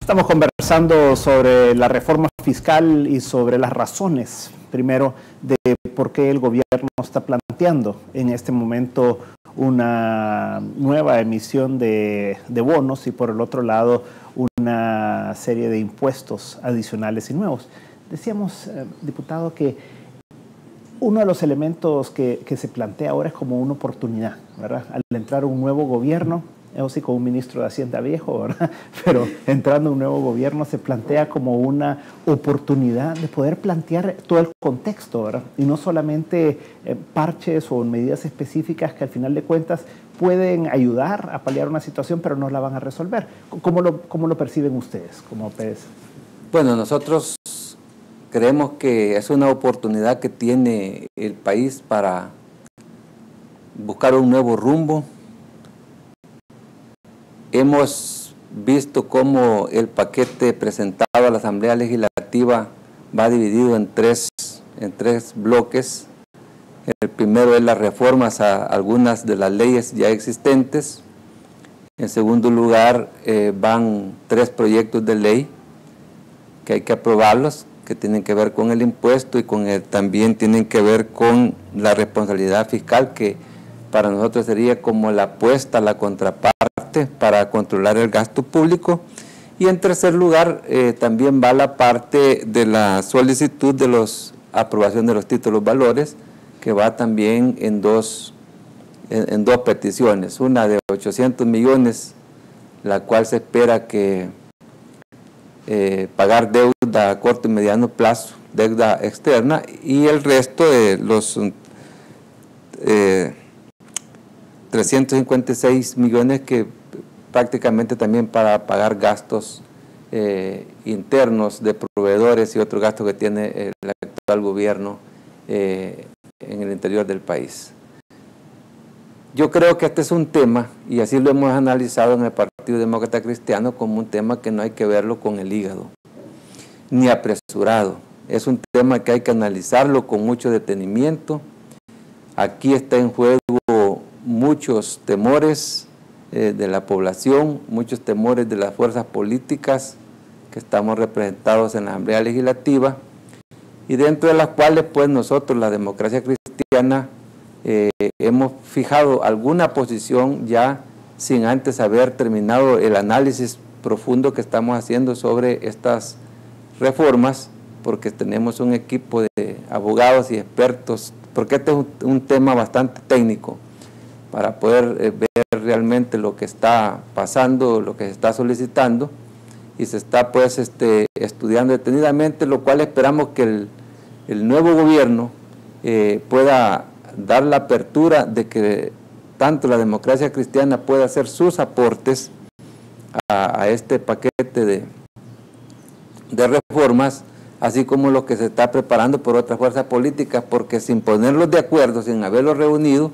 Estamos conversando sobre la reforma fiscal y sobre las razones, primero, de por qué el gobierno está planteando en este momento una nueva emisión de bonos y por el otro lado una serie de impuestos adicionales y nuevos. Decíamos, diputado, que uno de los elementos que se plantea ahora es como una oportunidad, ¿verdad? Al entrar un nuevo gobierno, eso sí, con un ministro de Hacienda viejo, ¿verdad? Pero entrando un nuevo gobierno se plantea como una oportunidad de poder plantear todo el contexto, ¿verdad? Y no solamente parches o medidas específicas que al final de cuentas pueden ayudar a paliar una situación, pero no la van a resolver. ¿Cómo lo perciben ustedes como PS? Bueno, nosotros creemos que es una oportunidad que tiene el país para buscar un nuevo rumbo. Hemos visto cómo el paquete presentado a la Asamblea Legislativa va dividido en tres bloques. El primero es las reformas a algunas de las leyes ya existentes. En segundo lugar, van 3 proyectos de ley que hay que aprobarlos, que tienen que ver con el impuesto y también tienen que ver con la responsabilidad fiscal, que para nosotros sería como la apuesta, la contraparte para controlar el gasto público. Y en tercer lugar, también va la parte de la solicitud de la aprobación de los títulos valores, que va también en dos peticiones, una de 800 millones, la cual se espera que pagar deuda a corto y mediano plazo, deuda externa, y el resto de los 356 millones que prácticamente también para pagar gastos internos de proveedores y otros gastos que tiene el actual gobierno en el interior del país. Yo creo que este es un tema, y así lo hemos analizado en el Partido Demócrata Cristiano, como un tema que no hay que verlo con el hígado, ni apresurado. Es un tema que hay que analizarlo con mucho detenimiento. Aquí está en juego muchos temores de la población, muchos temores de las fuerzas políticas que estamos representados en la Asamblea Legislativa, y dentro de las cuales pues nosotros, la democracia cristiana, hemos fijado alguna posición ya sin antes haber terminado el análisis profundo que estamos haciendo sobre estas reformas, porque tenemos un equipo de abogados y expertos, porque este es un tema bastante técnico, para poder ver realmente lo que está pasando, lo que se está solicitando, y se está pues estudiando detenidamente, lo cual esperamos que el nuevo gobierno pueda dar la apertura de que tanto la democracia cristiana pueda hacer sus aportes a este paquete de reformas, así como lo que se está preparando por otras fuerzas políticas, porque sin ponerlos de acuerdo, sin haberlos reunido,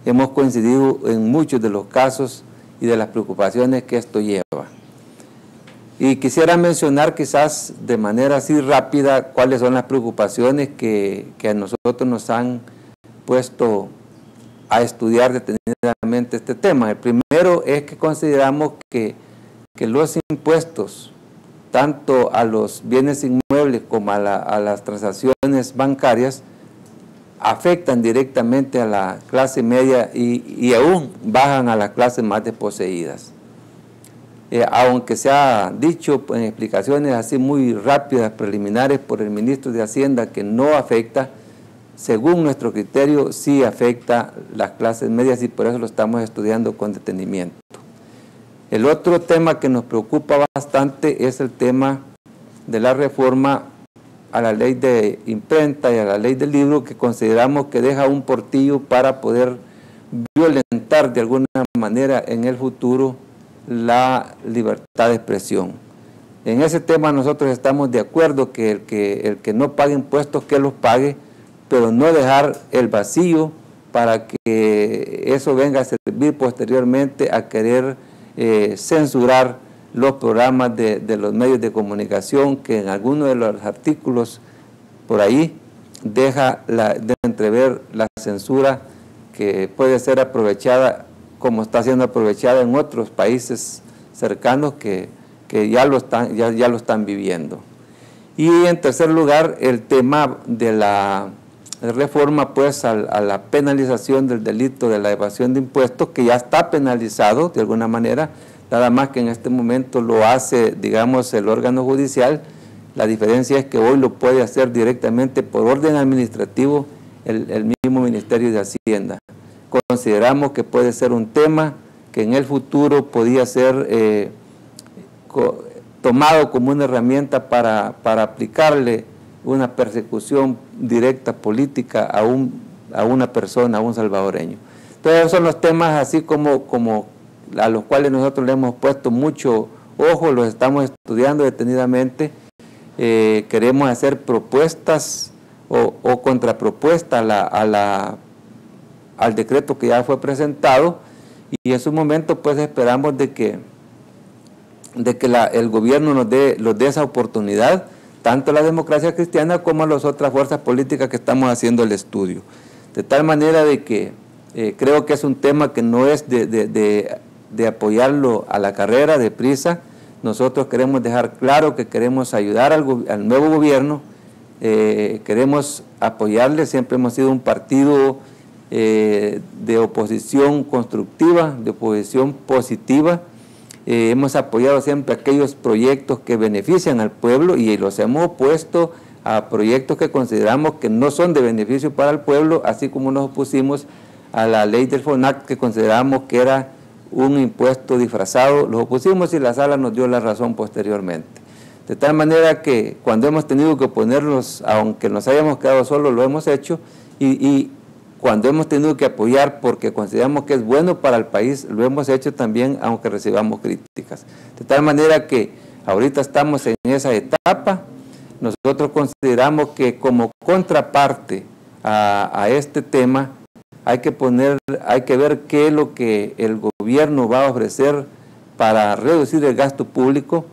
hemos coincidido en muchos de los casos y de las preocupaciones que esto lleva. Y quisiera mencionar quizás de manera así rápida cuáles son las preocupaciones que a nosotros nos han puesto a estudiar detenidamente este tema. El primero es que consideramos que los impuestos, tanto a los bienes inmuebles como a las transacciones bancarias, afectan directamente a la clase media y aún bajan a las clases más desposeídas. Aunque se ha dicho en explicaciones así muy rápidas, preliminares por el ministro de Hacienda, que no afecta, según nuestro criterio sí afecta las clases medias, y por eso lo estamos estudiando con detenimiento. El otro tema que nos preocupa bastante es el tema de la reforma a la ley de imprenta y a la ley del libro, que consideramos que deja un portillo para poder violentar de alguna manera en el futuro la libertad de expresión. En ese tema nosotros estamos de acuerdo que el que no pague impuestos, que los pague, pero no dejar el vacío para que eso venga a servir posteriormente a querer censurar los programas de los medios de comunicación, que en algunos de los artículos por ahí deja de entrever la censura que puede ser aprovechada como está siendo aprovechada en otros países cercanos, que que ya lo están viviendo. Y en tercer lugar, el tema de la reforma pues a la penalización del delito de la evasión de impuestos, que ya está penalizado de alguna manera, nada más que en este momento lo hace, digamos, el órgano judicial. La diferencia es que hoy lo puede hacer directamente por orden administrativo el mismo Ministerio de Hacienda. Consideramos que puede ser un tema que en el futuro podía ser tomado como una herramienta para aplicarle una persecución directa política a una persona, a un salvadoreño. Entonces esos son los temas así como a los cuales nosotros le hemos puesto mucho ojo, los estamos estudiando detenidamente. Queremos hacer propuestas o contrapropuestas al decreto que ya fue presentado, y en su momento pues esperamos de que el gobierno nos dé esa oportunidad, tanto a la democracia cristiana como a las otras fuerzas políticas que estamos haciendo el estudio. De tal manera de que creo que es un tema que no es de apoyarlo a la carrera, de prisa. Nosotros queremos dejar claro que queremos ayudar al nuevo gobierno, queremos apoyarle, siempre hemos sido un partido de oposición constructiva, de oposición positiva. Hemos apoyado siempre aquellos proyectos que benefician al pueblo y los hemos opuesto a proyectos que consideramos que no son de beneficio para el pueblo, así como nos opusimos a la ley del FONAC, que consideramos que era un impuesto disfrazado. Los opusimos y la sala nos dio la razón posteriormente. De tal manera que cuando hemos tenido que oponernos, aunque nos hayamos quedado solos, lo hemos hecho, y cuando hemos tenido que apoyar porque consideramos que es bueno para el país, lo hemos hecho también, aunque recibamos críticas. De tal manera que ahorita estamos en esa etapa. Nosotros consideramos que como contraparte a este tema, hay que ver qué es lo que el gobierno va a ofrecer para reducir el gasto público.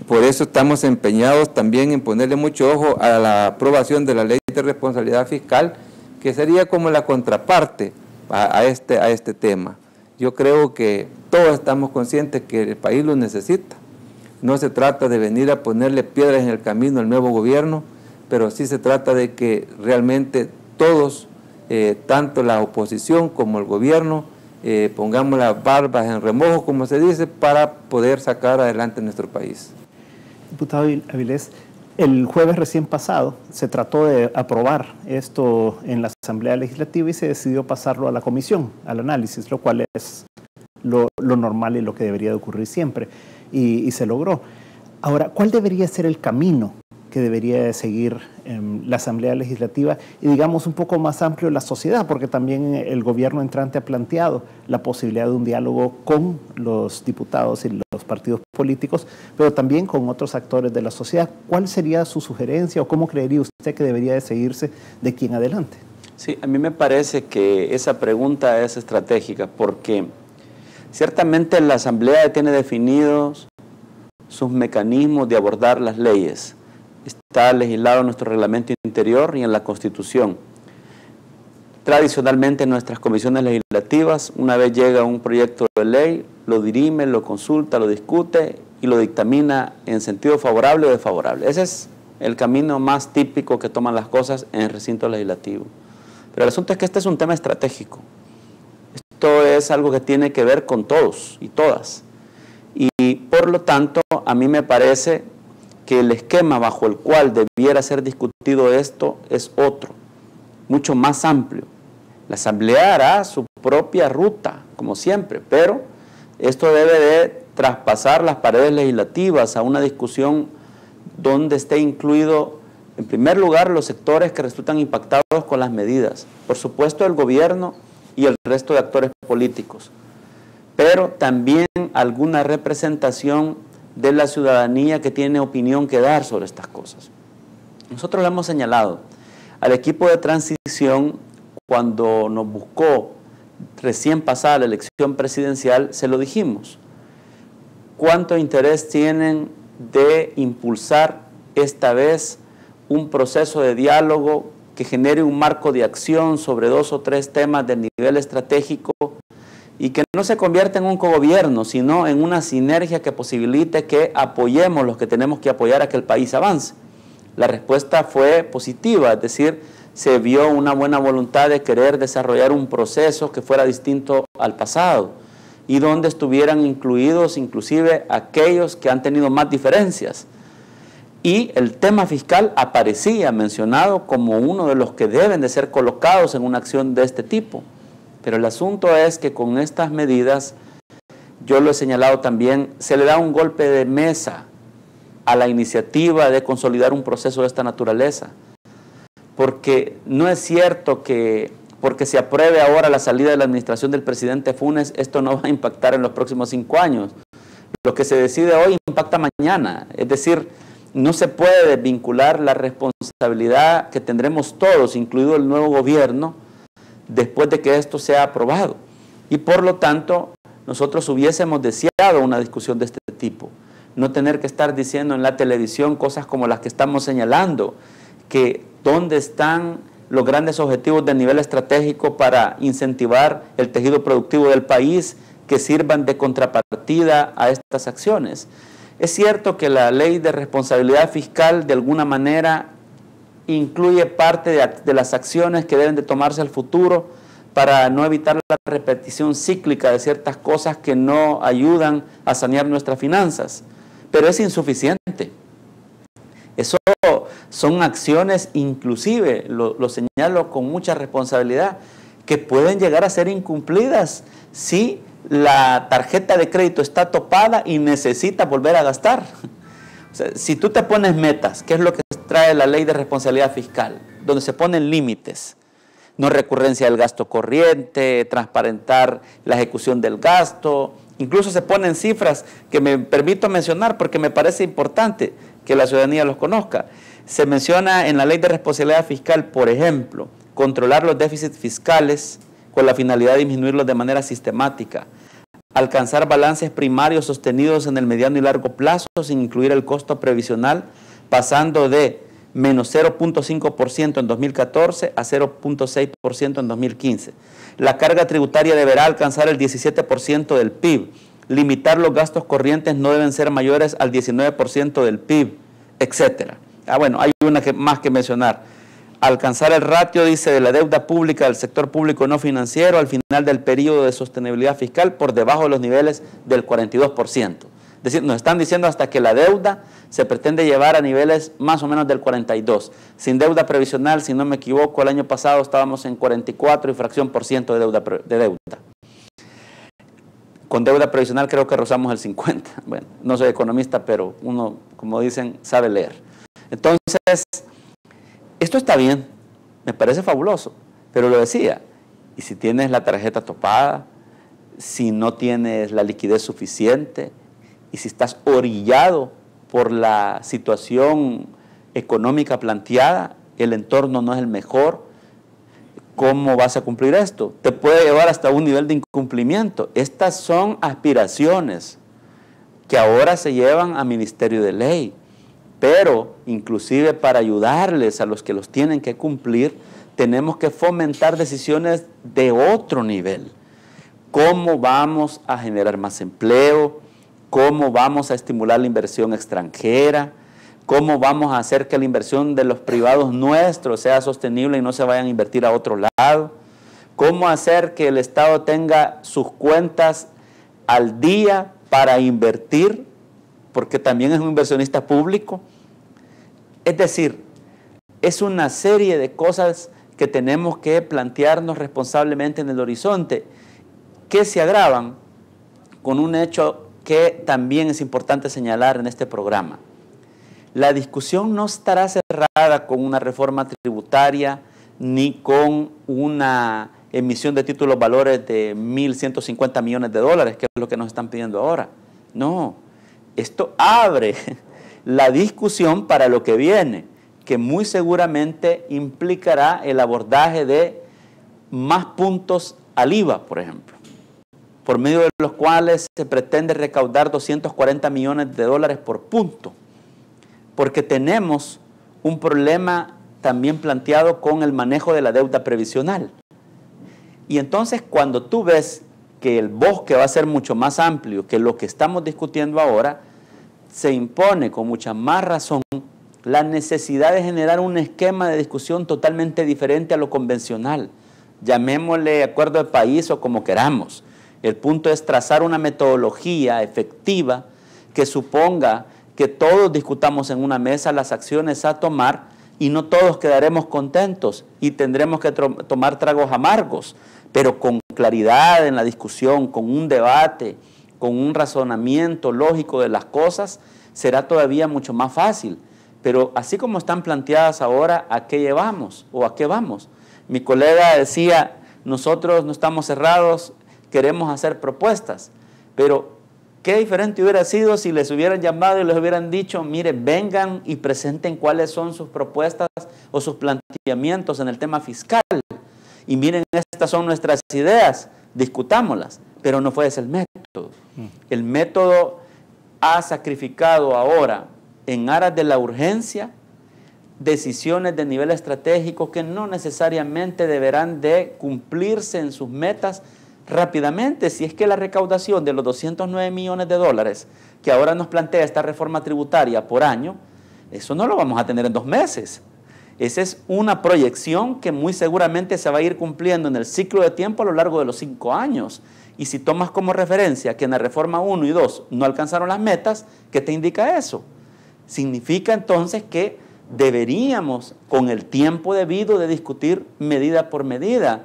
Por eso estamos empeñados también en ponerle mucho ojo a la aprobación de la ley de responsabilidad fiscal, que sería como la contraparte a este tema. Yo creo que todos estamos conscientes que el país lo necesita. No se trata de venir a ponerle piedras en el camino al nuevo gobierno, pero sí se trata de que realmente todos, tanto la oposición como el gobierno, pongamos las barbas en remojo, como se dice, para poder sacar adelante nuestro país. Diputado Avilés, el jueves recién pasado se trató de aprobar esto en la Asamblea Legislativa y se decidió pasarlo a la comisión, al análisis, lo cual es lo normal y lo que debería de ocurrir siempre, y se logró. Ahora, ¿cuál debería ser el camino que debería de seguir la Asamblea Legislativa y, digamos, un poco más amplio la sociedad? Porque también el gobierno entrante ha planteado la posibilidad de un diálogo con los diputados y los partidos políticos, pero también con otros actores de la sociedad. ¿Cuál sería su sugerencia o cómo creería usted que debería de seguirse de aquí en adelante? Sí, a mí me parece que esa pregunta es estratégica porque ciertamente la Asamblea tiene definidos sus mecanismos de abordar las leyes. Está legislado en nuestro reglamento interior y en la Constitución. Tradicionalmente en nuestras comisiones legislativas, una vez llega un proyecto de ley, lo dirime, lo consulta, lo discute y lo dictamina en sentido favorable o desfavorable. Ese es el camino más típico que toman las cosas en el recinto legislativo. Pero el asunto es que este es un tema estratégico. Esto es algo que tiene que ver con todos y todas. Y por lo tanto, a mí me parece que el esquema bajo el cual debiera ser discutido esto es otro, mucho más amplio. La Asamblea hará su propia ruta, como siempre, pero esto debe de traspasar las paredes legislativas a una discusión donde esté incluido, en primer lugar, los sectores que resultan impactados con las medidas. Por supuesto, el gobierno y el resto de actores políticos, pero también alguna representación de la ciudadanía que tiene opinión que dar sobre estas cosas. Nosotros lo hemos señalado. Al equipo de transición, cuando nos buscó recién pasada la elección presidencial, se lo dijimos. ¿Cuánto interés tienen de impulsar esta vez un proceso de diálogo que genere un marco de acción sobre 2 o 3 temas de nivel estratégico y que no se convierta en un cogobierno, sino en una sinergia que posibilite que apoyemos los que tenemos que apoyar a que el país avance. La respuesta fue positiva, es decir, se vio una buena voluntad de querer desarrollar un proceso que fuera distinto al pasado y donde estuvieran incluidos inclusive aquellos que han tenido más diferencias. Y el tema fiscal aparecía mencionado como uno de los que deben de ser colocados en una acción de este tipo. Pero el asunto es que con estas medidas, yo lo he señalado también, se le da un golpe de mesa a la iniciativa de consolidar un proceso de esta naturaleza. Porque no es cierto que porque se apruebe ahora la salida de la administración del presidente Funes, esto no va a impactar en los próximos 5 años. Lo que se decide hoy impacta mañana. Es decir, no se puede desvincular la responsabilidad que tendremos todos, incluido el nuevo gobierno, después de que esto sea aprobado. Y por lo tanto, nosotros hubiésemos deseado una discusión de este tipo. No tener que estar diciendo en la televisión cosas como las que estamos señalando, que dónde están los grandes objetivos de nivel estratégico para incentivar el tejido productivo del país que sirvan de contrapartida a estas acciones. Es cierto que la ley de responsabilidad fiscal de alguna manera incluye parte de las acciones que deben de tomarse al futuro para no evitar la repetición cíclica de ciertas cosas que no ayudan a sanear nuestras finanzas, pero es insuficiente. Eso son acciones, inclusive, lo señalo con mucha responsabilidad, que pueden llegar a ser incumplidas si la tarjeta de crédito está topada y necesita volver a gastar. O sea, si tú te pones metas, ¿qué es lo que trae la ley de responsabilidad fiscal? Donde se ponen límites, no recurrencia del gasto corriente, transparentar la ejecución del gasto, incluso se ponen cifras que me permito mencionar porque me parece importante que la ciudadanía los conozca. Se menciona en la ley de responsabilidad fiscal, por ejemplo, controlar los déficits fiscales con la finalidad de disminuirlos de manera sistemática, alcanzar balances primarios sostenidos en el mediano y largo plazo sin incluir el costo previsional, pasando de menos 0.5% en 2014 a 0.6% en 2015. La carga tributaria deberá alcanzar el 17% del PIB. Limitar los gastos corrientes no deben ser mayores al 19% del PIB, etc. Bueno, hay una más que mencionar. Alcanzar el ratio, dice, de la deuda pública del sector público no financiero al final del periodo de sostenibilidad fiscal por debajo de los niveles del 42%. Es decir, nos están diciendo hasta que la deuda se pretende llevar a niveles más o menos del 42%. Sin deuda previsional, si no me equivoco, el año pasado estábamos en 44 y fracción por ciento de deuda. Con deuda previsional creo que rozamos el 50%. Bueno, no soy economista, pero uno, como dicen, sabe leer. Entonces, esto está bien, me parece fabuloso, pero lo decía, y si tienes la tarjeta topada, si no tienes la liquidez suficiente, y si estás orillado por la situación económica planteada, el entorno no es el mejor, ¿cómo vas a cumplir esto? Te puede llevar hasta un nivel de incumplimiento. Estas son aspiraciones que ahora se llevan a Ministerio de Ley, pero inclusive para ayudarles a los que los tienen que cumplir, tenemos que fomentar decisiones de otro nivel. ¿Cómo vamos a generar más empleo? ¿Cómo vamos a estimular la inversión extranjera? ¿Cómo vamos a hacer que la inversión de los privados nuestros sea sostenible y no se vayan a invertir a otro lado? ¿Cómo hacer que el Estado tenga sus cuentas al día para invertir? Porque también es un inversionista público. Es decir, es una serie de cosas que tenemos que plantearnos responsablemente en el horizonte, que se agravan con un hecho que también es importante señalar en este programa. La discusión no estará cerrada con una reforma tributaria ni con una emisión de títulos valores de 1.150 millones de dólares, que es lo que nos están pidiendo ahora. No, esto abre la discusión para lo que viene, que muy seguramente implicará el abordaje de más puntos al IVA, por ejemplo, por medio de los cuales se pretende recaudar 240 millones de dólares por punto, porque tenemos un problema también planteado con el manejo de la deuda previsional. Y entonces cuando tú ves que el bosque va a ser mucho más amplio que lo que estamos discutiendo ahora, se impone con mucha más razón la necesidad de generar un esquema de discusión totalmente diferente a lo convencional. Llamémosle acuerdo de país o como queramos. El punto es trazar una metodología efectiva que suponga que todos discutamos en una mesa las acciones a tomar y no todos quedaremos contentos y tendremos que tomar tragos amargos, pero con claridad en la discusión, con un debate, con un razonamiento lógico de las cosas, será todavía mucho más fácil. Pero así como están planteadas ahora, ¿a qué llevamos o a qué vamos? Mi colega decía, nosotros no estamos cerrados, queremos hacer propuestas, pero qué diferente hubiera sido si les hubieran llamado y les hubieran dicho, mire, vengan y presenten cuáles son sus propuestas o sus planteamientos en el tema fiscal. Y miren, estas son nuestras ideas, discutámoslas, pero no fue ese el método. El método ha sacrificado ahora, en aras de la urgencia, decisiones de nivel estratégico que no necesariamente deberán de cumplirse en sus metas rápidamente, si es que la recaudación de los 209 millones de dólares que ahora nos plantea esta reforma tributaria por año, eso no lo vamos a tener en 2 meses. Esa es una proyección que muy seguramente se va a ir cumpliendo en el ciclo de tiempo a lo largo de los 5 años. Y si tomas como referencia que en la reforma 1 y 2 no alcanzaron las metas, ¿qué te indica eso? Significa entonces que deberíamos, con el tiempo debido, de discutir medida por medida.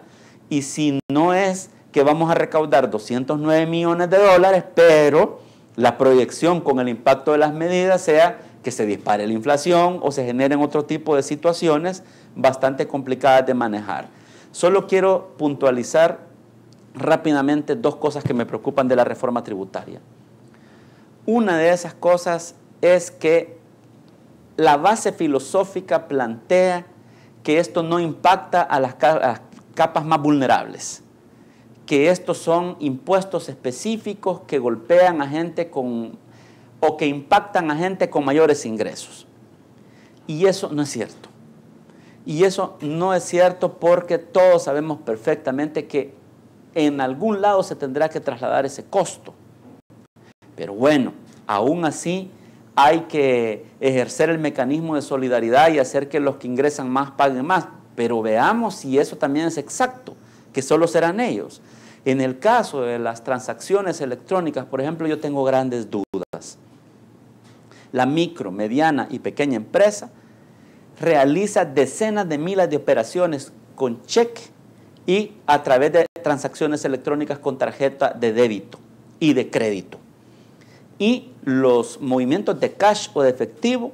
Y si no es que vamos a recaudar 209 millones de dólares, pero la proyección con el impacto de las medidas sea que se dispare la inflación o se generen otro tipo de situaciones bastante complicadas de manejar. Solo quiero puntualizar rápidamente 2 cosas que me preocupan de la reforma tributaria. Una de esas cosas es que la base filosófica plantea que esto no impacta a las capas más vulnerables, que estos son impuestos específicos que golpean a gente o que impactan a gente con mayores ingresos. Y eso no es cierto. Y eso no es cierto porque todos sabemos perfectamente que en algún lado se tendrá que trasladar ese costo. Pero bueno, aún así hay que ejercer el mecanismo de solidaridad y hacer que los que ingresan más paguen más. Pero veamos si eso también es exacto, que solo serán ellos. En el caso de las transacciones electrónicas, por ejemplo, yo tengo grandes dudas. La micro, mediana y pequeña empresa realiza decenas de miles de operaciones con cheque y a través de transacciones electrónicas con tarjeta de débito y de crédito. Y los movimientos de cash o de efectivo,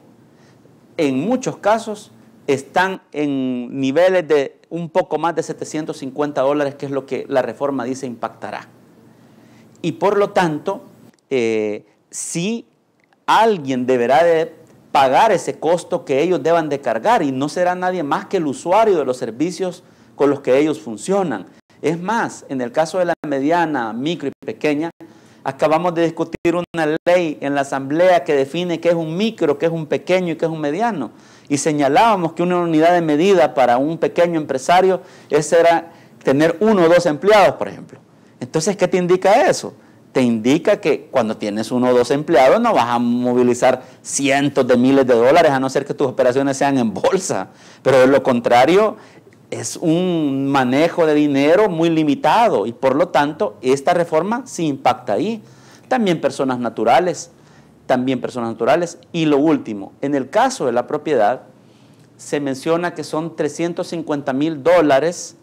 en muchos casos, están en niveles de un poco más de 750 dólares, que es lo que la reforma dice impactará. Y por lo tanto, sí alguien deberá de pagar ese costo que ellos deban de cargar y no será nadie más que el usuario de los servicios con los que ellos funcionan. Es más, en el caso de la mediana, micro y pequeña, acabamos de discutir una ley en la Asamblea que define qué es un micro, qué es un pequeño y qué es un mediano. Y señalábamos que una unidad de medida para un pequeño empresario era tener 1 o 2 empleados, por ejemplo. Entonces, ¿qué te indica eso? Te indica que cuando tienes 1 o 2 empleados no vas a movilizar cientos de miles de dólares, a no ser que tus operaciones sean en bolsa. Pero de lo contrario, es un manejo de dinero muy limitado y por lo tanto esta reforma sí impacta ahí. También personas naturales. Y lo último, en el caso de la propiedad, se menciona que son $350,000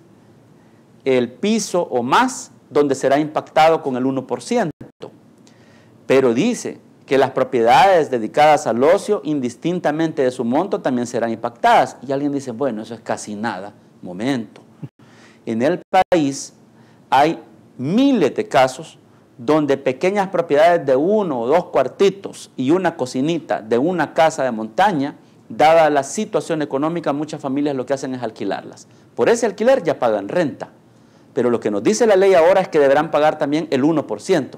el piso o más donde será impactado con el 1%. Pero dice que las propiedades dedicadas al ocio, indistintamente de su monto, también serán impactadas. Y alguien dice, bueno, eso es casi nada. Momento. En el país hay miles de casos donde pequeñas propiedades de 1 o 2 cuartitos y una cocinita de una casa de montaña, dada la situación económica, muchas familias lo que hacen es alquilarlas. Por ese alquiler ya pagan renta. Pero lo que nos dice la ley ahora es que deberán pagar también el 1%.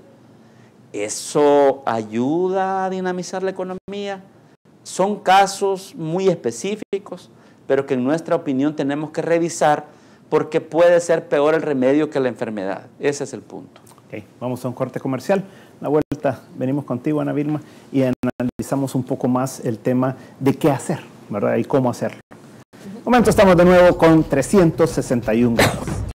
¿Eso ayuda a dinamizar la economía? Son casos muy específicos, pero que en nuestra opinión tenemos que revisar porque puede ser peor el remedio que la enfermedad. Ese es el punto. Ok, vamos a un corte comercial. La vuelta venimos contigo, Ana Vilma, y analizamos un poco más el tema de qué hacer, ¿verdad? Y cómo hacerlo. Un momento, estamos de nuevo con 361 grados.